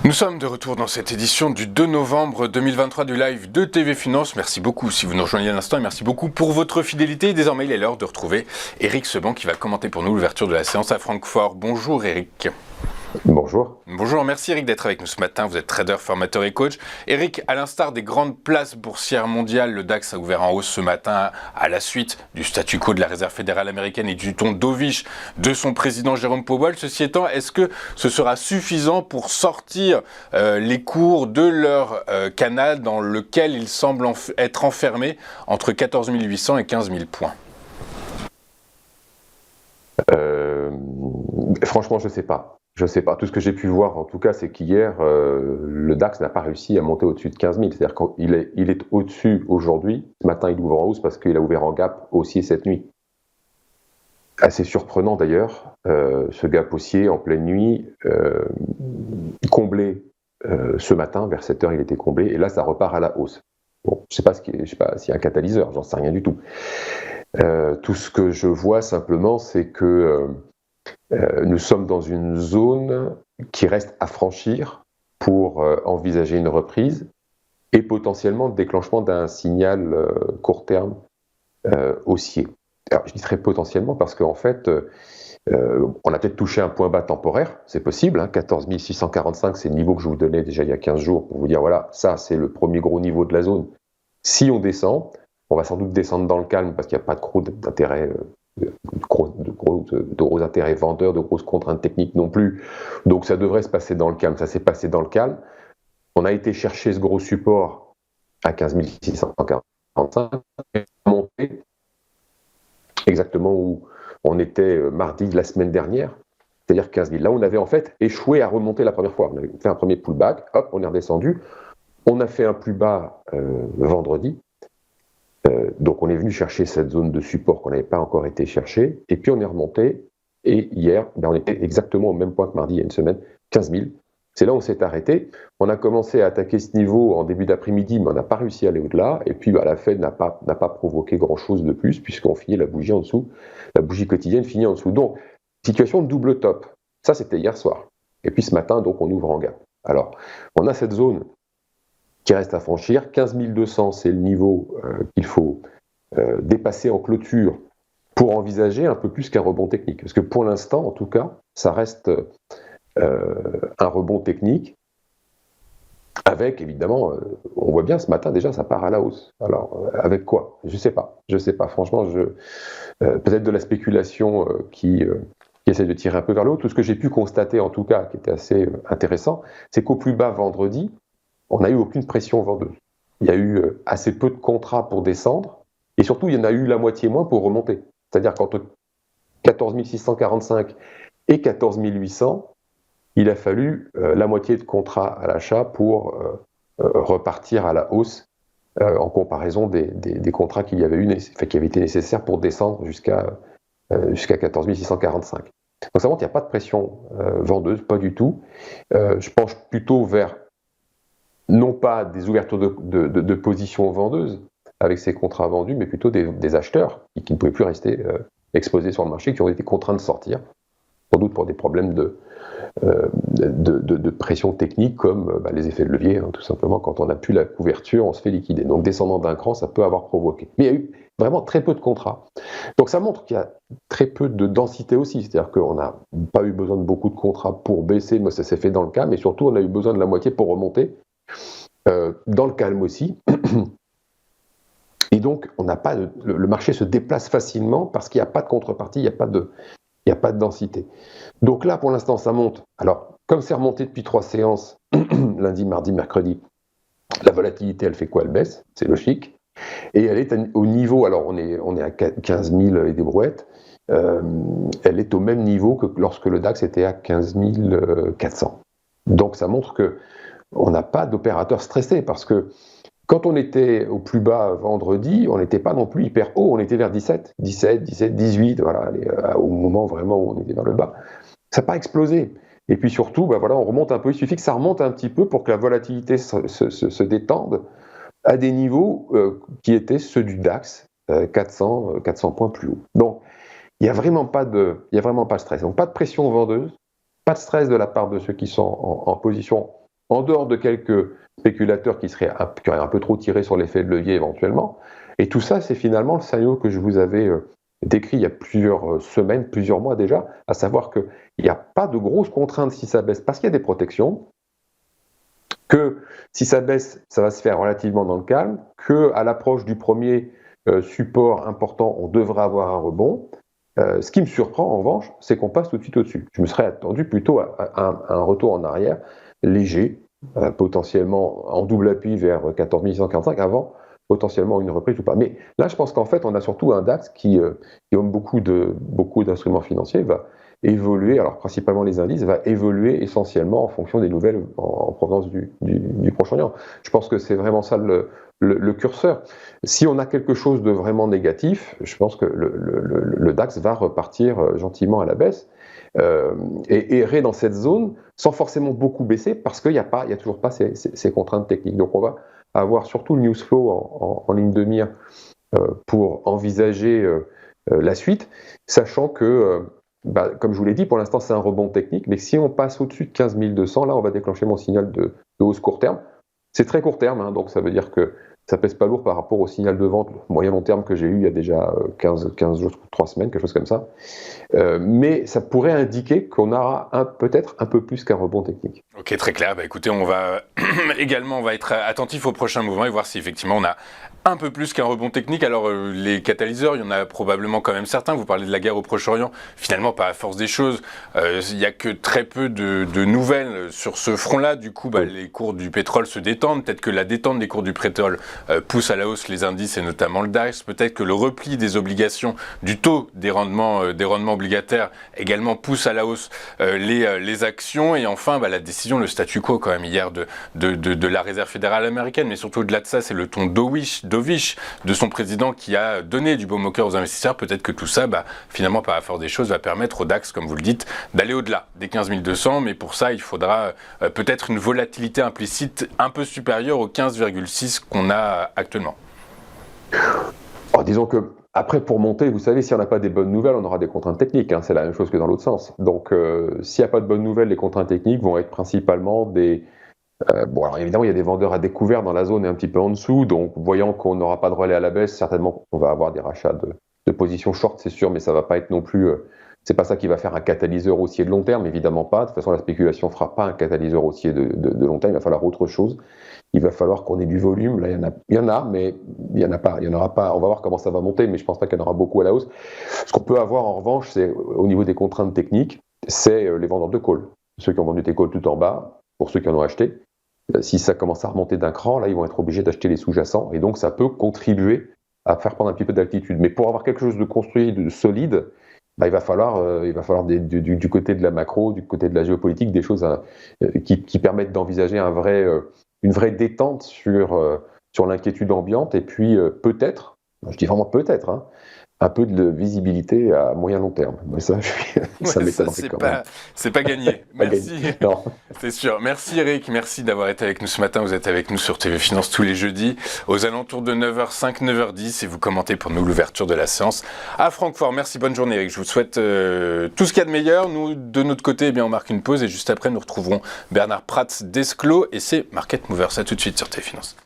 Nous sommes de retour dans cette édition du 2 novembre 2023 du live de TV Finance. Merci beaucoup si vous nous rejoignez à l'instant et merci beaucoup pour votre fidélité. Désormais, il est l'heure de retrouver Eric Seban qui va commenter pour nous l'ouverture de la séance à Francfort. Bonjour Eric. Bonjour. Bonjour, merci Eric d'être avec nous ce matin. Vous êtes trader, formateur et coach. Eric, à l'instar des grandes places boursières mondiales, le DAX a ouvert en hausse ce matin à la suite du statu quo de la Réserve fédérale américaine et du ton dovish de son président Jérôme Powell. Ceci étant, est-ce que ce sera suffisant pour sortir les cours de leur canal dans lequel ils semblent être enfermés entre 14 800 et 15 000 points? Franchement, je ne sais pas. Je ne sais pas. Tout ce que j'ai pu voir, en tout cas, c'est qu'hier, le DAX n'a pas réussi à monter au-dessus de 15 000. C'est-à-dire qu'il est au-dessus aujourd'hui. Ce matin, il ouvre en hausse parce qu'il a ouvert en gap haussier cette nuit. Assez surprenant d'ailleurs, ce gap haussier en pleine nuit, comblé ce matin, vers 7 heures, il était comblé. Et là, ça repart à la hausse. Bon, je ne sais pas s'il y a un catalyseur, j'en sais rien du tout. Tout ce que je vois simplement, c'est que nous sommes dans une zone qui reste à franchir pour envisager une reprise et potentiellement le déclenchement d'un signal court terme haussier. Alors, je dis très potentiellement parce qu'en fait, on a peut-être touché un point bas temporaire, c'est possible, hein, 14 645, c'est le niveau que je vous donnais déjà il y a 15 jours pour vous dire, voilà, ça c'est le premier gros niveau de la zone. Si on descend, on va sans doute descendre dans le calme parce qu'il n'y a pas de gros d'intérêt, de gros intérêts vendeurs, de grosses contraintes techniques non plus. Donc ça devrait se passer dans le calme. Ça s'est passé dans le calme. On a été chercher ce gros support à 15 645, monté exactement où on était mardi de la semaine dernière, c'est-à-dire 15 000. Là, on avait en fait échoué à remonter la première fois. On avait fait un premier pullback, hop, on est redescendu. On a fait un plus bas vendredi. Donc on est venu chercher cette zone de support qu'on n'avait pas encore été chercher, et puis on est remonté, et hier, on était exactement au même point que mardi, il y a une semaine, 15 000. C'est là où on s'est arrêté. On a commencé à attaquer ce niveau en début d'après-midi, mais on n'a pas réussi à aller au-delà, et puis la Fed n'a pas provoqué grand-chose de plus, puisqu'on finit la bougie en dessous, la bougie quotidienne finit en dessous. Donc, situation de double top. Ça, c'était hier soir. Et puis ce matin, donc, on ouvre en gap. Alors, on a cette zone qui reste à franchir. 15 200, c'est le niveau qu'il faut dépasser en clôture pour envisager un peu plus qu'un rebond technique. Parce que pour l'instant, en tout cas, ça reste un rebond technique avec, évidemment, on voit bien ce matin déjà, ça part à la hausse. Alors, avec quoi? Je sais pas. Franchement, peut-être de la spéculation qui essaie de tirer un peu vers le haut. Tout ce que j'ai pu constater, en tout cas, qui était assez intéressant, c'est qu'au plus bas vendredi, on n'a eu aucune pression vendeuse. Il y a eu assez peu de contrats pour descendre, et surtout, il y en a eu la moitié moins pour remonter. C'est-à-dire qu'entre 14 645 et 14 800, il a fallu la moitié de contrats à l'achat pour repartir à la hausse en comparaison des contrats qui avaient été nécessaires pour descendre jusqu'à 14 645. Donc ça montre qu'il n'y a pas de pression vendeuse, pas du tout. Je penche plutôt vers non pas des ouvertures de positions vendeuses avec ces contrats vendus, mais plutôt des acheteurs qui ne pouvaient plus rester exposés sur le marché, qui ont été contraints de sortir, sans doute pour des problèmes de pression technique, comme les effets de levier, hein, tout simplement, quand on n'a plus la couverture, on se fait liquider. Donc descendant d'un cran, ça peut avoir provoqué. Mais il y a eu vraiment très peu de contrats. Donc ça montre qu'il y a très peu de densité aussi, c'est-à-dire qu'on n'a pas eu besoin de beaucoup de contrats pour baisser, mais ça s'est fait dans le calme, et surtout on a eu besoin de la moitié pour remonter, dans le calme aussi. Et donc, le marché se déplace facilement parce qu'il n'y a pas de contrepartie, il n'y a pas de densité. Donc là, pour l'instant, ça monte. Alors, comme c'est remonté depuis 3 séances, lundi, mardi, mercredi, la volatilité, elle fait quoi? Elle baisse, c'est logique. Et elle est au niveau, alors on est à 15 000 et des brouettes, elle est au même niveau que lorsque le DAX était à 15 400. Donc ça montre qu'on n'a pas d'opérateur stressé, parce que quand on était au plus bas vendredi, on n'était pas non plus hyper haut, on était vers 17, 18, voilà, au moment vraiment où on était vers le bas. Ça n'a pas explosé. Et puis surtout, on remonte un peu, il suffit que ça remonte un petit peu pour que la volatilité se détende à des niveaux qui étaient ceux du DAX, 400 points plus haut. Donc, il n'y a vraiment pas de stress. Donc, pas de pression vendeuse, pas de stress de la part de ceux qui sont en position en dehors de quelques spéculateurs qui auraient un peu trop tiré sur l'effet de levier éventuellement. Et tout ça, c'est finalement le scénario que je vous avais décrit il y a plusieurs semaines, plusieurs mois déjà, à savoir qu'il n'y a pas de grosses contraintes si ça baisse, parce qu'il y a des protections, que si ça baisse, ça va se faire relativement dans le calme, qu'à l'approche du premier support important, on devra avoir un rebond. Ce qui me surprend en revanche, c'est qu'on passe tout de suite au-dessus. Je me serais attendu plutôt à un retour en arrière léger, potentiellement en double appui vers 14 145 avant potentiellement une reprise ou pas. Mais là, je pense qu'en fait, on a surtout un DAX qui aime beaucoup d'instruments financiers, va évoluer, alors principalement les indices, va évoluer essentiellement en fonction des nouvelles en provenance du Proche-Orient. Je pense que c'est vraiment ça le curseur. Si on a quelque chose de vraiment négatif, je pense que le DAX va repartir gentiment à la baisse et errer dans cette zone sans forcément beaucoup baisser parce qu'il n'y a toujours pas ces contraintes techniques. Donc on va avoir surtout le news flow en ligne de mire pour envisager la suite, sachant que, comme je vous l'ai dit, pour l'instant c'est un rebond technique, mais si on passe au-dessus de 15 200, là on va déclencher mon signal de hausse court terme. C'est très court terme, hein, donc ça veut dire que ça pèse pas lourd par rapport au signal de vente moyen long terme que j'ai eu il y a déjà 15 jours, 3 semaines, quelque chose comme ça. Mais ça pourrait indiquer qu'on aura peut-être un peu plus qu'un rebond technique. Ok, très clair. Écoutez, on va être attentif aux prochains mouvements et voir si effectivement on a un peu plus qu'un rebond technique. Alors les catalyseurs, il y en a probablement quand même certains. Vous parlez de la guerre au Proche-Orient. Finalement, par la force des choses, il n'y a que très peu de nouvelles sur ce front-là. Du coup, les cours du pétrole se détendent. Peut-être que la détente des cours du pétrole pousse à la hausse les indices et notamment le DAX. Peut-être que le repli des obligations, du taux des rendements obligataires également pousse à la hausse les actions. Et enfin, la décision, le statu quo quand même hier de la Réserve fédérale américaine, mais surtout au-delà de ça, c'est le ton dovish de son président qui a donné du baume au cœur aux investisseurs. Peut-être que tout ça, finalement, par la force des choses, va permettre au DAX, comme vous le dites, d'aller au-delà des 15 200. Mais pour ça, il faudra peut-être une volatilité implicite un peu supérieure aux 15,6 qu'on a actuellement. Alors, disons que après, pour monter, vous savez, si on n'a pas des bonnes nouvelles, on aura des contraintes techniques. Hein, c'est la même chose que dans l'autre sens. Donc, s'il n'y a pas de bonnes nouvelles, les contraintes techniques vont être principalement des... alors évidemment, il y a des vendeurs à découvert dans la zone et un petit peu en dessous. Donc, voyant qu'on n'aura pas de relais à la baisse, certainement on va avoir des rachats de positions short, c'est sûr, mais ça ne va pas être non plus... c'est pas ça qui va faire un catalyseur haussier de long terme, évidemment pas. De toute façon, la spéculation ne fera pas un catalyseur haussier de long terme. Il va falloir autre chose. Il va falloir qu'on ait du volume. Là, il y en a, mais il y en a pas. Il y en aura pas. On va voir comment ça va monter, mais je pense pas qu'il y en aura beaucoup à la hausse. Ce qu'on peut avoir en revanche, c'est au niveau des contraintes techniques, c'est les vendeurs de call. Ceux qui ont vendu des calls tout en bas, pour ceux qui en ont acheté. Si ça commence à remonter d'un cran, là, ils vont être obligés d'acheter les sous-jacents, et donc ça peut contribuer à faire prendre un petit peu d'altitude. Mais pour avoir quelque chose de construit, de solide, il va falloir du côté de la macro, du côté de la géopolitique, des choses qui permettent d'envisager une vraie détente sur l'inquiétude ambiante, et puis peut-être, je dis vraiment peut-être, hein, un peu de visibilité à moyen long terme. Mais ça, ça m'étonnerait quand même. C'est pas gagné. Merci. Non. C'est sûr. Merci Eric, merci d'avoir été avec nous ce matin. Vous êtes avec nous sur TV Finance tous les jeudis aux alentours de 9h05, 9h10 et vous commentez pour nous l'ouverture de la séance à Francfort. Merci, bonne journée Eric. Je vous souhaite tout ce qu'il y a de meilleur. Nous, de notre côté, on marque une pause et juste après, nous retrouverons Bernard Prats d'Esclos et ses Market Movers. À tout de suite sur TV Finance.